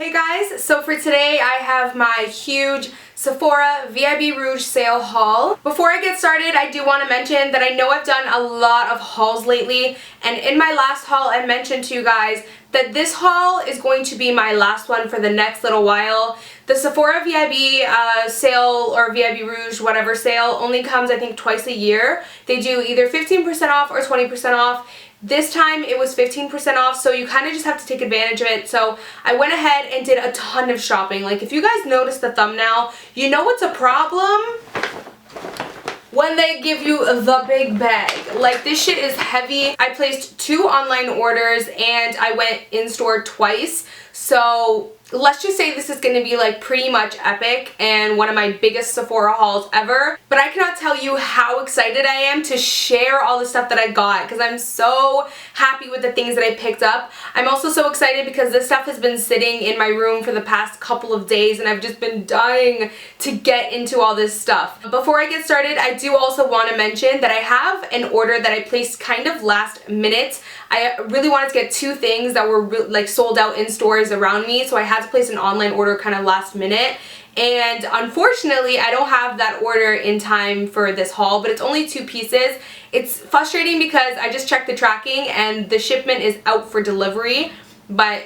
Hey guys, so for today I have my huge Sephora VIB Rouge sale haul. Before I get started, I do want to mention that I know I've done a lot of hauls lately, and in my last haul I mentioned to you guys that this haul is going to be my last one for the next little while. The Sephora VIB sale or VIB Rouge, whatever sale, only comes I think twice a year. They do either 15% off or 20% off. This time it was 15% off, so you kind of just have to take advantage of it. So I went ahead and did a ton of shopping. Like, if you guys noticed the thumbnail, you know what's a problem? When they give you the big bag. Like, this shit is heavy. I placed 2 online orders and I went in store twice. So let's just say this is going to be like pretty much epic and one of my biggest Sephora hauls ever. But I cannot tell you how excited I am to share all the stuff that I got because I'm so happy with the things that I picked up. I'm also so excited because this stuff has been sitting in my room for the past couple of days and I've just been dying to get into all this stuff. Before I get started, I do also want to mention that I have an order that I placed kind of last minute. I really wanted to get 2 things that were like sold out in stores around me, so I had to place an online order kind of last minute. And unfortunately, I don't have that order in time for this haul, but it's only 2 pieces. It's frustrating because I just checked the tracking and the shipment is out for delivery, but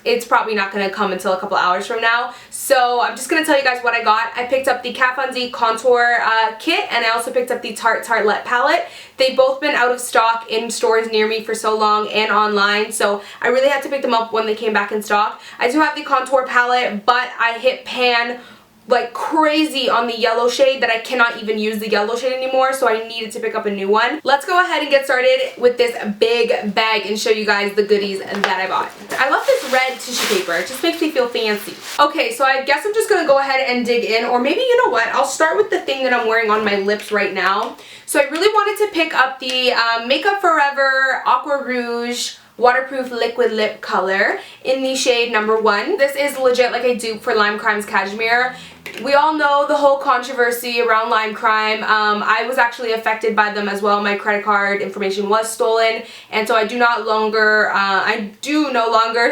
it's probably not going to come until a couple hours from now. So I'm just going to tell you guys what I got. I picked up the Kat Von D contour kit, and I also picked up the Tarte Tartelette palette. They've both been out of stock in stores near me for so long and online, so I really had to pick them up when they came back in stock. I do have the contour palette, but I hit pan like crazy on the yellow shade that I cannot even use the yellow shade anymore, so I needed to pick up a new one. Let's go ahead and get started with this big bag and show you guys the goodies that I bought. I love this red tissue paper. It just makes me feel fancy. Okay, so I guess I'm just gonna go ahead and dig in, or maybe you know what, I'll start with the thing that I'm wearing on my lips right now. So I really wanted to pick up the Makeup Forever Aqua Rouge waterproof liquid lip color in the shade number 1. This is legit like a dupe for Lime Crime's Cashmere. We all know the whole controversy around Lime Crime. I was actually affected by them as well. My credit card information was stolen, and so I do no longer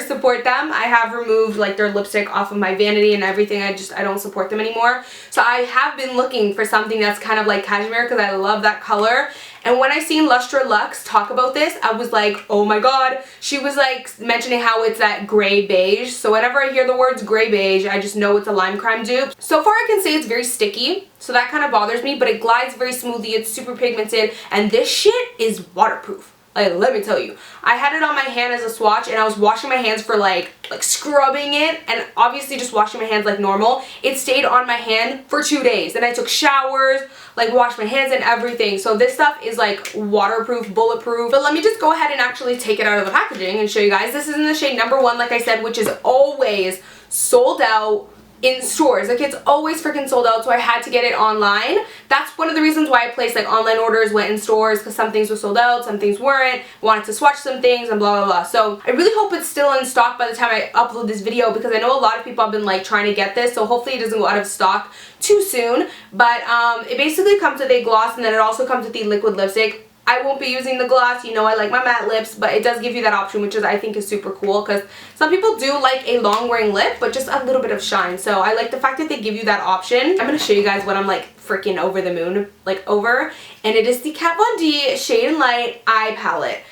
support them. I have removed like their lipstick off of my vanity and everything. I don't support them anymore. So I have been looking for something that's kind of like cashmere because I love that color. And when I seen Lustre Luxe talk about this, I was like, oh my god. She was like mentioning how it's that gray beige. So whenever I hear the words gray beige, I just know it's a Lime Crime dupe. So far I can say it's very sticky, so that kind of bothers me, but it glides very smoothly. It's super pigmented, and this shit is waterproof. Like, let me tell you, I had it on my hand as a swatch, and I was washing my hands for like scrubbing it, and obviously just washing my hands like normal. It stayed on my hand for 2 days, and I took showers, like washed my hands and everything. So this stuff is like waterproof, bulletproof. But let me just go ahead and actually take it out of the packaging and show you guys. This is in the shade number 1, like I said, which is always sold out in stores. Like, it's always freaking sold out, so I had to get it online. That's one of the reasons why I placed like online orders, went in stores, because some things were sold out, some things weren't, wanted to swatch some things, and blah blah blah. So I really hope it's still in stock by the time I upload this video, because I know a lot of people have been like trying to get this, so hopefully it doesn't go out of stock too soon. But it basically comes with a gloss, and then it also comes with the liquid lipstick. I won't be using the gloss, you know I like my matte lips, but it does give you that option, which is I think is super cool, because some people do like a long wearing lip, but just a little bit of shine. So I like the fact that they give you that option. I'm going to show you guys what I'm like freaking over the moon, like over, and it is the Kat Von D Shade and Light Eye Palette.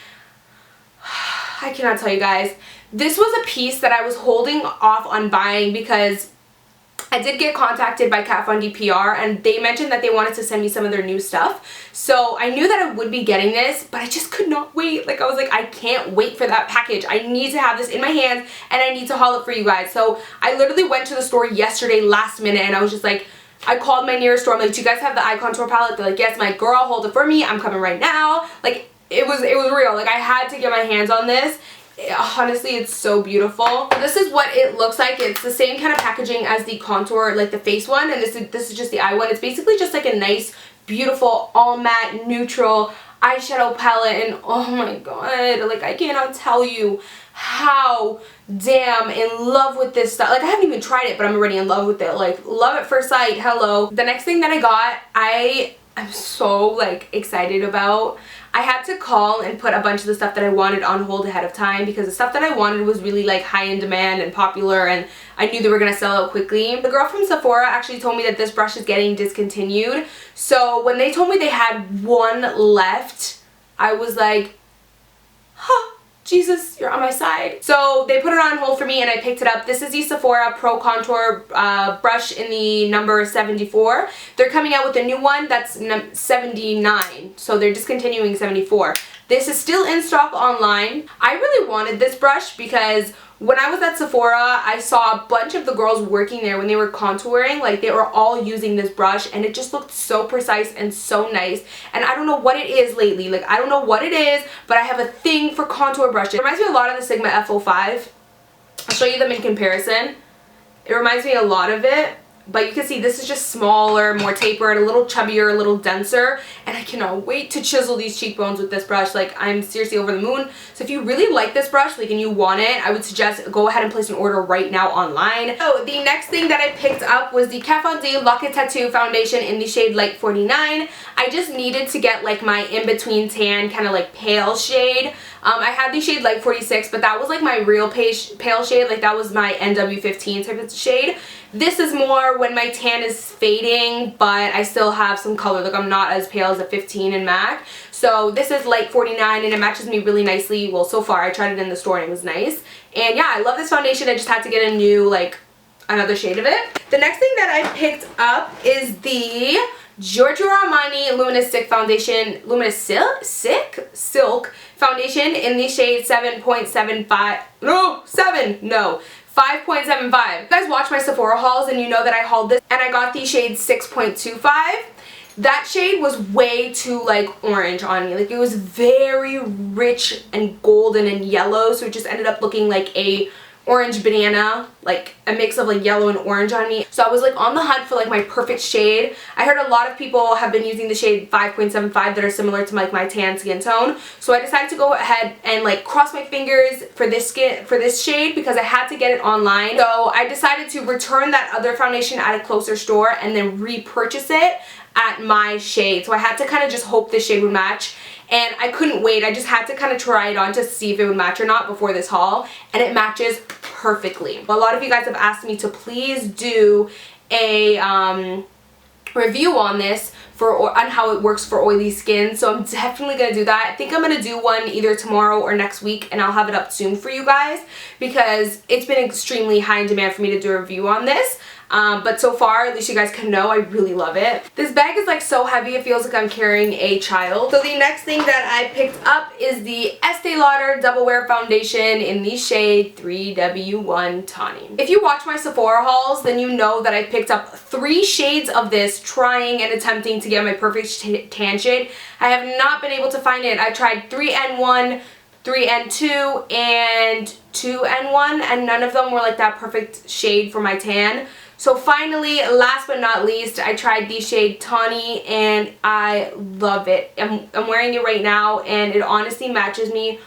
I cannot tell you guys. This was a piece that I was holding off on buying because I did get contacted by Kat Von D PR, and they mentioned that they wanted to send me some of their new stuff. So I knew that I would be getting this, but I just could not wait. Like, I was like, I can't wait for that package. I need to have this in my hands, and I need to haul it for you guys. So I literally went to the store yesterday last minute, and I was just like, I called my nearest store. I'm like, do you guys have the eye contour palette? They're like, yes. My girl, hold it for me. I'm coming right now. Like, it was real. Like, I had to get my hands on this. Honestly, it's so beautiful. This is what it looks like. It's the same kind of packaging as the contour, like the face one, and this is just the eye one. It's basically just like a nice, beautiful, all matte, neutral eyeshadow palette, and oh my god, like, I cannot tell you how damn in love with this stuff. Like, I haven't even tried it, but I'm already in love with it. Like, love at first sight. Hello. The next thing that I got, I'm so like excited about. I had to call and put a bunch of the stuff that I wanted on hold ahead of time because the stuff that I wanted was really like high in demand and popular, and I knew they were going to sell out quickly. The girl from Sephora actually told me that this brush is getting discontinued. So when they told me they had one left, I was like, huh, Jesus, you're on my side. So they put it on hold for me and I picked it up. This is the Sephora Pro Contour brush in the number 74. They're coming out with a new one that's 79. So they're discontinuing 74. This is still in stock online. I really wanted this brush because when I was at Sephora, I saw a bunch of the girls working there when they were contouring. Like, they were all using this brush and it just looked so precise and so nice. And I don't know what it is lately. Like, I don't know what it is, but I have a thing for contour brushes. It reminds me a lot of the Sigma F05. I'll show you them in comparison. It reminds me a lot of it. But you can see this is just smaller, more tapered, a little chubbier, a little denser. And I cannot wait to chisel these cheekbones with this brush. Like, I'm seriously over the moon. So if you really like this brush, like, and you want it, I would suggest go ahead and place an order right now online. So the next thing that I picked up was the Kat Von D Lock It Tattoo foundation in the shade Light 49. I just needed to get like my in-between tan kind of like pale shade. I had the shade Light 46, but that was like my real pale shade. Like, that was my NW15 type of shade. This is more when my tan is fading, but I still have some color. Like, I'm not as pale as a 15 in MAC. So this is Light 49 and it matches me really nicely. Well, so far I tried it in the store and it was nice. And yeah, I love this foundation. I just had to get a new, like, another shade of it. The next thing that I picked up is the Giorgio Armani Luminous Silk Foundation, Silk Foundation in the shade 5.75. You guys watch my Sephora hauls and you know that I hauled this and I got the shade 6.25. That shade was way too like orange on me. Like, it was very rich and golden and yellow, so it just ended up looking like a orange banana, like a mix of like yellow and orange on me. So I was like on the hunt for like my perfect shade. I heard a lot of people have been using the shade 5.75 that are similar to like my tan skin tone. So I decided to go ahead and like cross my fingers for this shade because I had to get it online. So I decided to return that other foundation at a closer store and then repurchase it at my shade. So I had to kind of just hope this shade would match. And I couldn't wait. I just had to kind of try it on to see if it would match or not before this haul. And it matches perfectly. A lot of you guys have asked me to please do a review on this on how it works for oily skin. So I'm definitely going to do that. I think I'm going to do one either tomorrow or next week. And I'll have it up soon for you guys because it's been extremely high in demand for me to do a review on this. But so far, at least you guys can know, I really love it. This bag is like so heavy, it feels like I'm carrying a child. So the next thing that I picked up is the Estee Lauder Double Wear Foundation in the shade 3W1 Tawny. If you watch my Sephora hauls, then you know that I picked up 3 shades of this, trying and attempting to get my perfect tan shade. I have not been able to find it. I tried 3N1, 3N2, and 2N1, and none of them were like that perfect shade for my tan. So finally, last but not least, I tried the shade Tawny and I love it. I'm wearing it right now and it honestly matches me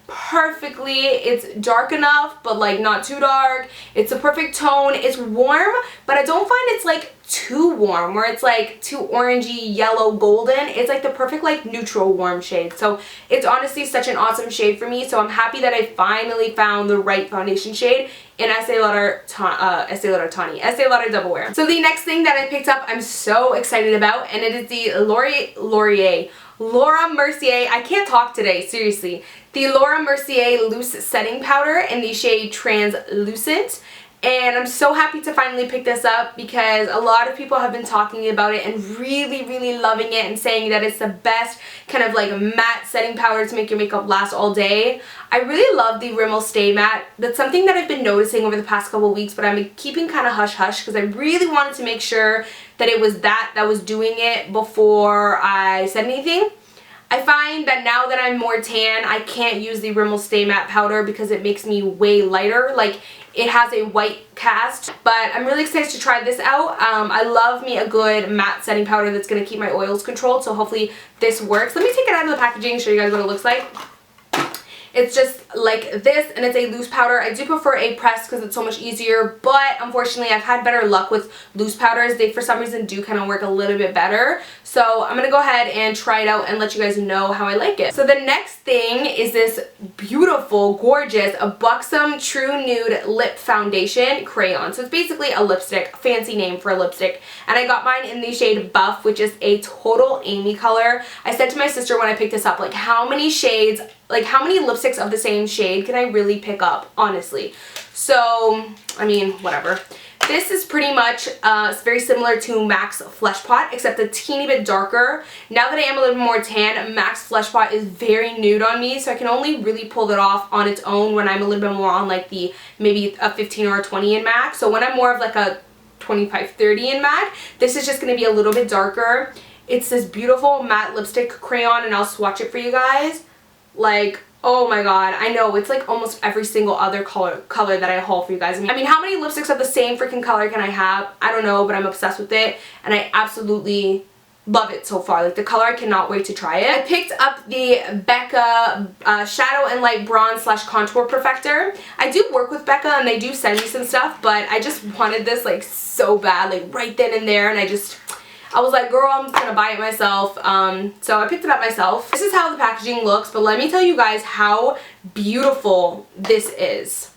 perfectly. It's dark enough, but like not too dark. It's a perfect tone. It's warm, but I don't find it's like too warm where it's like too orangey, yellow, golden. It's like the perfect like neutral warm shade. So it's honestly such an awesome shade for me. So I'm happy that I finally found the right foundation shade in Estee Lauder Tawny, Estee Lauder Double Wear. So the next thing that I picked up, I'm so excited about, and it is the Laura Mercier, I can't talk today, seriously. The Laura Mercier Loose Setting Powder in the shade Translucent. And I'm so happy to finally pick this up because a lot of people have been talking about it and really, really loving it and saying that it's the best kind of like matte setting powder to make your makeup last all day. I really love the Rimmel Stay Matte. That's something that I've been noticing over the past couple of weeks, but I'm keeping kind of hush-hush because I really wanted to make sure that it was that was doing it before I said anything. I find that now that I'm more tan, I can't use the Rimmel Stay Matte powder because it makes me way lighter. Like, it has a white cast, but I'm really excited to try this out. I love me a good matte setting powder that's going to keep my oils controlled, so hopefully this works. Let me take it out of the packaging and show you guys what it looks like. It's just like this, and it's a loose powder. I do prefer a press because it's so much easier, but unfortunately I've had better luck with loose powders. They for some reason do kind of work a little bit better. So I'm going to go ahead and try it out and let you guys know how I like it. So the next thing is this beautiful, gorgeous, a Buxom True Nude Lip Foundation Crayon. So it's basically a lipstick, fancy name for a lipstick. And I got mine in the shade Buff, which is a total Amy color. I said to my sister when I picked this up, like, how many shades, like how many lipsticks of the same shade can I really pick up, honestly? So, I mean, whatever. This is pretty much very similar to MAC's Flesh Pot, except a teeny bit darker. Now that I am a little bit more tan, MAC's Flesh Pot is very nude on me, so I can only really pull it off on its own when I'm a little bit more on like the maybe a 15 or a 20 in MAC. So when I'm more of like a 25-30 in MAC, this is just going to be a little bit darker. It's this beautiful matte lipstick crayon, and I'll swatch it for you guys. Like, oh my god, I know, it's like almost every single other color that I haul for you guys. I mean, how many lipsticks of the same freaking color can I have? I don't know, but I'm obsessed with it, and I absolutely love it so far. Like, the color, I cannot wait to try it. I picked up the Becca Shadow and Light Bronze / Contour Perfector. I do work with Becca, and they do send me some stuff, but I just wanted this, like, so bad, like, right then and there, and I was like, girl, I'm just gonna buy it myself. So I picked it up myself. This is how the packaging looks, but let me tell you guys how beautiful this is.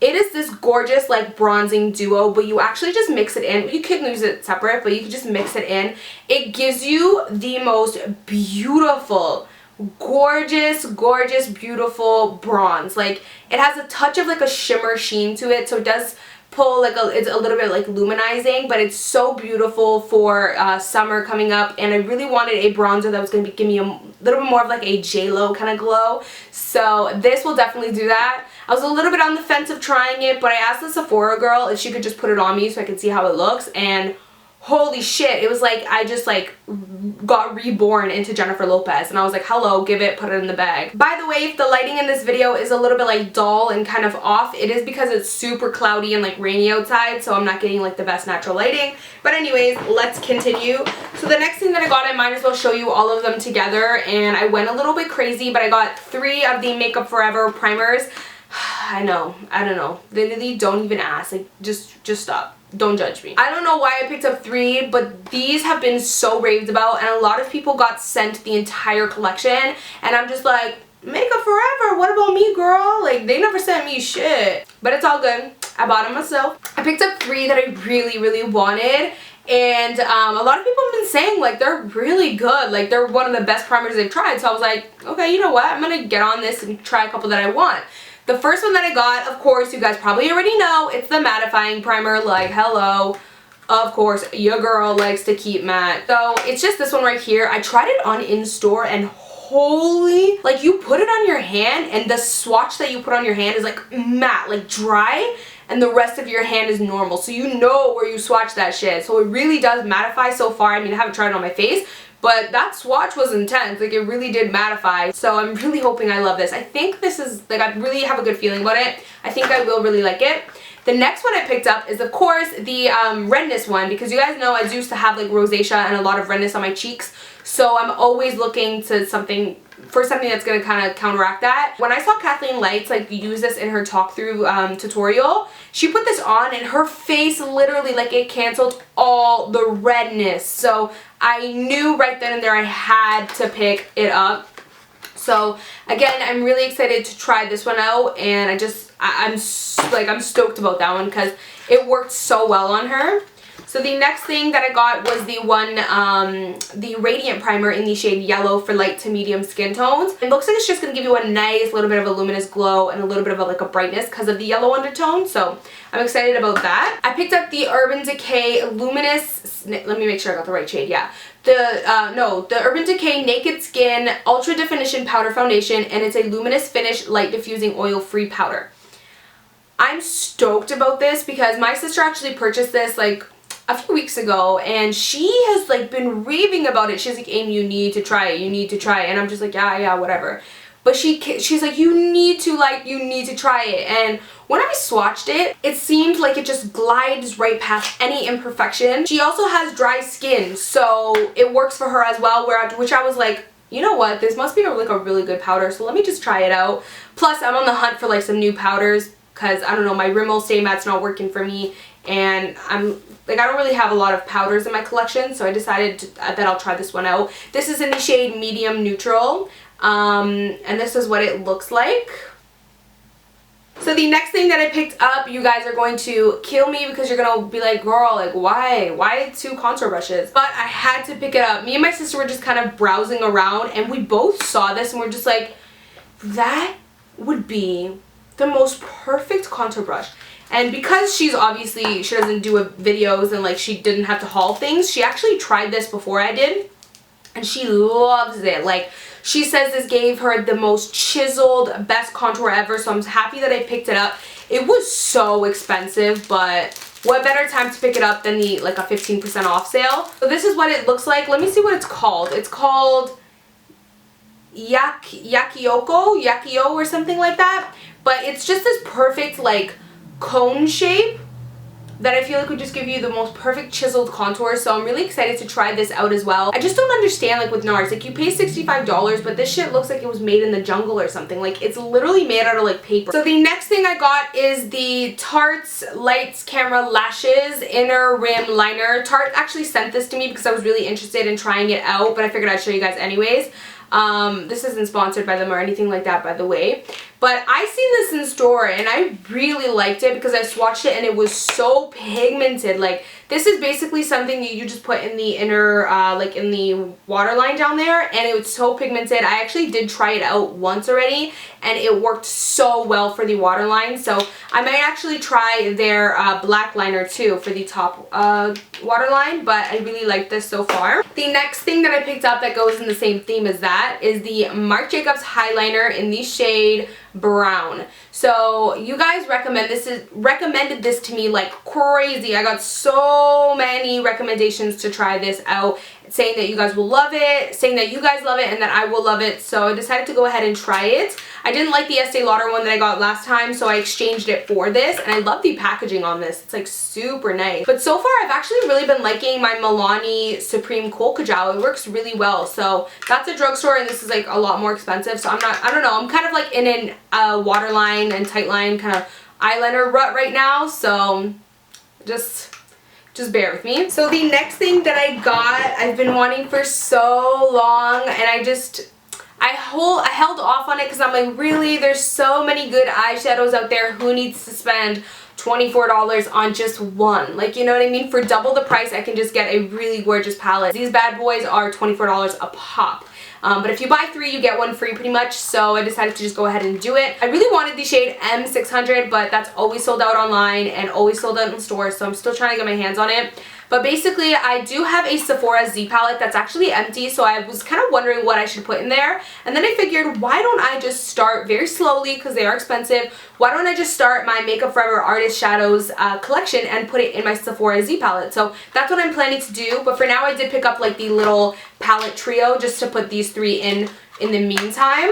It is this gorgeous, like, bronzing duo, but you actually just mix it in. You could use it separate, but you could just mix it in. It gives you the most beautiful, gorgeous, gorgeous, beautiful bronze. Like, it has a touch of like a shimmer sheen to it, so it does pull like it's a little bit like luminizing, but it's so beautiful for summer coming up, and I really wanted a bronzer that was going to give me a little bit more of like a J-Lo kind of glow, so this will definitely do that. I was a little bit on the fence of trying it, but I asked the Sephora girl if she could just put it on me so I could see how it looks, and holy shit, it was like I just like got reborn into Jennifer Lopez, and I was like, hello, give it, put it in the bag. By the way, if the lighting in this video is a little bit like dull and kind of off, it is because it's super cloudy and like rainy outside, so I'm not getting like the best natural lighting. But anyways, let's continue. So the next thing that I got, I might as well show you all of them together, and I went a little bit crazy, but I got 3 of the Makeup Forever primers. I know, I don't know, literally don't even ask, like just stop. Don't judge me. I don't know why I picked up 3, but these have been so raved about, and a lot of people got sent the entire collection, and I'm just like, Makeup Forever, what about me, girl? Like, they never sent me shit. But it's all good. I bought them myself. I picked up 3 that I really, really wanted, and a lot of people have been saying, like, they're really good. Like, they're one of the best primers they've tried, so I was like, okay, you know what? I'm gonna get on this and try a couple that I want. The first one that I got, of course, you guys probably already know, it's the mattifying primer. Like, hello. Of course, your girl likes to keep matte. So, it's just this one right here. I tried it on in store, and holy, like, you put it on your hand, and the swatch that you put on your hand is like matte, like dry, and the rest of your hand is normal. So you know where you swatch that shit. So it really does mattify so far. I mean, I haven't tried it on my face, but that swatch was intense. Like, it really did mattify. So I'm really hoping I love this. I think this is, like, I really have a good feeling about it. I think I will really like it. The next one I picked up is, of course, the redness one, because you guys know I used to have, like, rosacea and a lot of redness on my cheeks. So I'm always looking to something that's going to kind of counteract that. When I saw Kathleen Lights, like, use this in her talk through tutorial, she put this on, and her face literally, like, it canceled all the redness. So I knew right then and there I had to pick it up. So again, I'm really excited to try this one out, and I'm stoked about that one because it worked so well on her. So the next thing that I got was the Radiant Primer in the shade Yellow for light to medium skin tones. It looks like it's just going to give you a nice little bit of a luminous glow and a little bit of a brightness because of the yellow undertone. So I'm excited about that. I picked up the Urban Decay Luminous, let me make sure I got the right shade, yeah. The Urban Decay Naked Skin Ultra Definition Powder Foundation, and it's a luminous finish light diffusing oil free powder. I'm stoked about this because my sister actually purchased this like a few weeks ago, and she has like been raving about it. She's like, Amy, you need to try it, you need to try it, and I'm just like, yeah, whatever. But she's like, you need to try it. And when I swatched it, it seemed like it just glides right past any imperfection. She also has dry skin, so it works for her as well, which I was like, you know what, this must be like a really good powder, so let me just try it out. Plus, I'm on the hunt for like some new powders because, I don't know, my Rimmel Stay Matte's not working for me, and I'm like, I don't really have a lot of powders in my collection, so I decided that I'll try this one out. This is in the shade Medium Neutral, and this is what it looks like. So the next thing that I picked up, you guys are going to kill me because you're going to be like, girl, like why 2 contour brushes? But I had to pick it up. Me and my sister were just kind of browsing around, and we both saw this and we're just like, that would be the most perfect contour brush. And because she doesn't do videos and like she didn't have to haul things, she actually tried this before I did, and she loves it. Like, she says this gave her the most chiseled, best contour ever, so I'm happy that I picked it up. It was so expensive, but what better time to pick it up than the like a 15% off sale. So this is what it looks like. Let me see what it's called. It's called Yakio or something like that. But it's just this perfect like cone shape that I feel like would just give you the most perfect chiseled contour, so I'm really excited to try this out as well. I just don't understand, like with NARS, like you pay $65, but this shit looks like it was made in the jungle or something. Like, it's literally made out of like paper. So the next thing I got is the Tarte Lights Camera Lashes Inner Rim Liner. Tarte actually sent this to me because I was really interested in trying it out, but I figured I'd show you guys anyways. This isn't sponsored by them or anything like that, by the way. But I seen this in store and I really liked it because I swatched it and it was so pigmented. Like, this is basically something you just put in the inner, like in the waterline down there, and it was so pigmented. I actually did try it out once already and it worked so well for the waterline. So I might actually try their black liner too for the top waterline, but I really like this so far. The next thing that I picked up that goes in the same theme as that is the Marc Jacobs Highliner in the shade Brown. So you guys recommended this to me like crazy. I got so many recommendations to try this out, saying that you guys will love it, saying that you guys love it, and that I will love it. So I decided to go ahead and try it. I didn't like the Estee Lauder one that I got last time, so I exchanged it for this, and I love the packaging on this. It's like super nice. But so far, I've actually really been liking my Milani Supreme Kohl Kajal. It works really well. So that's a drugstore, and this is like a lot more expensive. So I don't know, I'm kind of like in an waterline and tight line kind of eyeliner rut right now. So just bear with me. So the next thing that I got, I've been wanting for so long, and I held off on it because I'm like, really, there's so many good eyeshadows out there. Who needs to spend $24 on just one? Like, you know what I mean? For double the price, I can just get a really gorgeous palette. These bad boys are $24 a pop. But if you buy 3, you get 1 free pretty much, so I decided to just go ahead and do it. I really wanted the shade M600, but that's always sold out online and always sold out in stores, so I'm still trying to get my hands on it. But basically, I do have a Sephora Z palette that's actually empty, so I was kind of wondering what I should put in there. And then I figured, why don't I just start very slowly, because they are expensive, why don't I just start my Makeup Forever Artist Shadows collection and put it in my Sephora Z palette. So that's what I'm planning to do, but for now I did pick up like the little palette trio just to put these 3 in the meantime.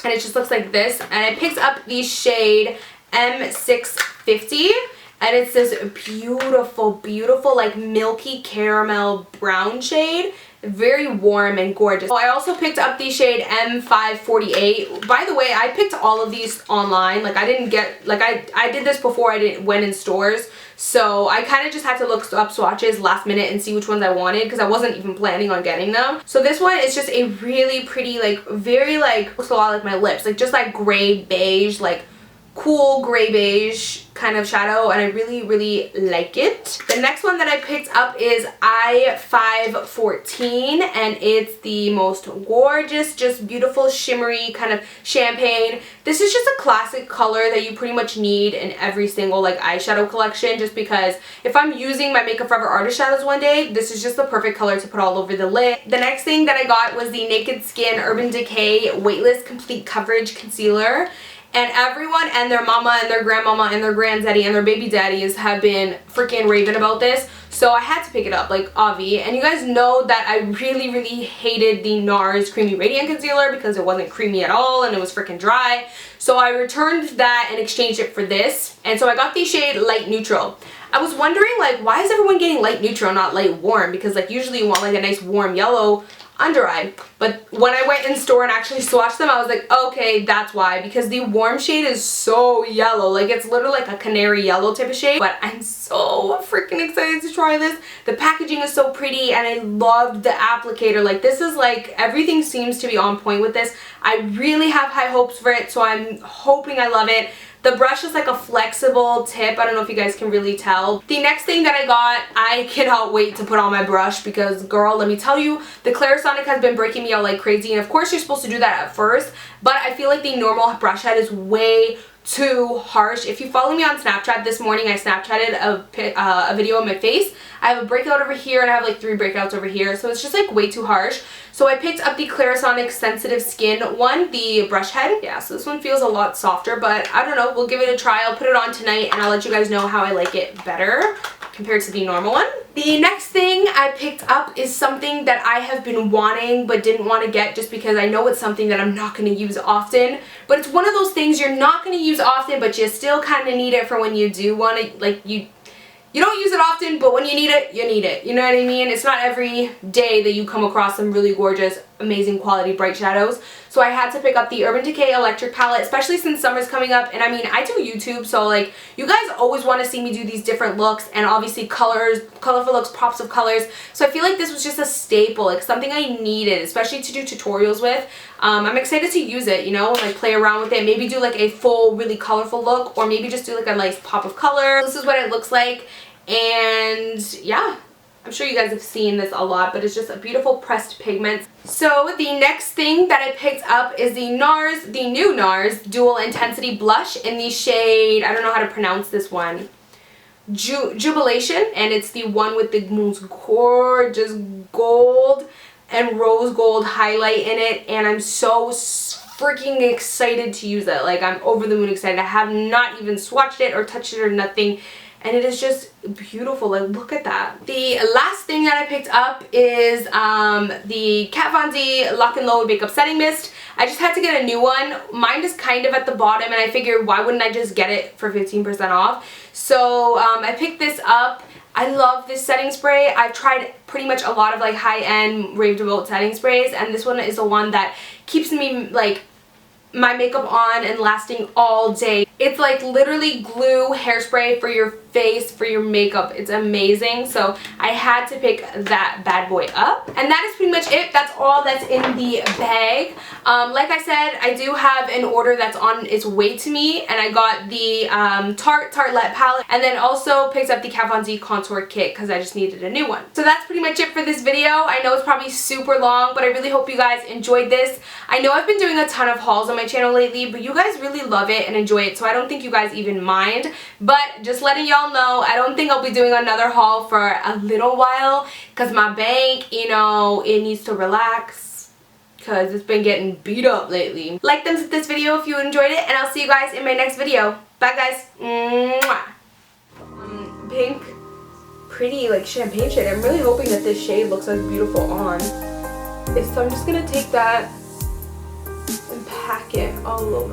And it just looks like this. And I picked up the shade M650. And it's this beautiful, beautiful, like milky caramel brown shade. Very warm and gorgeous. I also picked up the shade M548. By the way, I picked all of these online. Like, I didn't get, like, I did this before I went in stores. So I kind of just had to look up swatches last minute and see which ones I wanted, because I wasn't even planning on getting them. So this one is just a really pretty, like, very, like, looks a lot like my lips. Like, just like gray beige, like, cool gray beige kind of shadow, and I really, really like it. The next one that I picked up is I514, and it's the most gorgeous, just beautiful, shimmery kind of champagne. This is just a classic color that you pretty much need in every single like eyeshadow collection, just because if I'm using my Makeup Forever Artist shadows one day, this is just the perfect color to put all over the lid. The next thing that I got was the Naked Skin Urban Decay Weightless Complete Coverage Concealer. And everyone and their mama and their grandmama and their granddaddy and their baby daddies have been freaking raving about this. So I had to pick it up, like, Avi. And you guys know that I really, really hated the NARS Creamy Radiant Concealer because it wasn't creamy at all and it was freaking dry. So I returned that and exchanged it for this. And so I got the shade Light Neutral. I was wondering, like, why is everyone getting light neutral, not light warm? Because, like, usually you want, like, a nice warm yellow under eye. But when I went in store and actually swatched them, I was like, okay, that's why, because the warm shade is so yellow. Like, it's literally like a canary yellow type of shade. But I'm so freaking excited to try this. The packaging is so pretty, and I loved the applicator. Like, this is like, everything seems to be on point with this. I really have high hopes for it, so I'm hoping I love it. The brush is like a flexible tip. I don't know if you guys can really tell. The next thing that I got, I cannot wait to put on my brush because, girl, let me tell you, the Clarisonic has been breaking me out like crazy. And of course, you're supposed to do that at first, but I feel like the normal brush head is way too harsh. If you follow me on Snapchat, this morning I Snapchatted a video of my face. I have a breakout over here and I have like 3 breakouts over here, so it's just like way too harsh. So I picked up the Clarisonic Sensitive Skin one, the brush head. Yeah, so this one feels a lot softer, but I don't know, we'll give it a try. I'll put it on tonight and I'll let you guys know how I like it better compared to the normal one. The next thing I picked up is something that I have been wanting but didn't want to get just because I know it's something that I'm not going to use often. But it's one of those things you're not going to use often, but you still kind of need it for when you do want to, like, you don't use it often, but when you need it, you need it. You know what I mean? It's not every day that you come across some really gorgeous, amazing quality bright shadows. So I had to pick up the Urban Decay Electric Palette, especially since summer's coming up. And I mean, I do YouTube, so like, you guys always want to see me do these different looks and obviously colors, colorful looks, pops of colors. So I feel like this was just a staple, like something I needed, especially to do tutorials with. I'm excited to use it, you know, like play around with it, maybe do like a full, really colorful look, or maybe just do like a nice pop of color. This is what it looks like. And yeah, I'm sure you guys have seen this a lot, but it's just a beautiful pressed pigment. So the next thing that I picked up is the new NARS Dual Intensity Blush in the shade, I don't know how to pronounce this one, Jubilation, and it's the one with the most gorgeous gold and rose gold highlight in it, and I'm so freaking excited to use it. Like, I'm over the moon excited. I have not even swatched it or touched it or nothing. And it is just beautiful. Like, look at that. The last thing that I picked up is the Kat Von D Lock and Load Makeup Setting Mist. I just had to get a new one. Mine is kind of at the bottom, and I figured why wouldn't I just get it for 15% off. So I picked this up. I love this setting spray. I've tried pretty much a lot of like high-end rave devote setting sprays, and this one is the one that keeps me like my makeup on and lasting all day. It's like literally glue hairspray for your face, for your makeup. It's amazing. So I had to pick that bad boy up. And that is pretty much it. That's all that's in the bag. Like I said, I do have an order that's on its way to me. And I got the Tartelette palette. And then also picked up the Kat Von D contour kit because I just needed a new one. So that's pretty much it for this video. I know it's probably super long, but I really hope you guys enjoyed this. I know I've been doing a ton of hauls on my channel lately, but you guys really love it and enjoy it. So I don't think you guys even mind. But just letting y'all know, I don't think I'll be doing another haul for a little while because my bank, you know, it needs to relax because it's been getting beat up lately. Like this video if you enjoyed it, and I'll see you guys in my next video. Bye guys. Mwah. Pink, pretty like champagne shade. I'm really hoping that this shade looks like beautiful on. So I'm just gonna take that and pack it all over.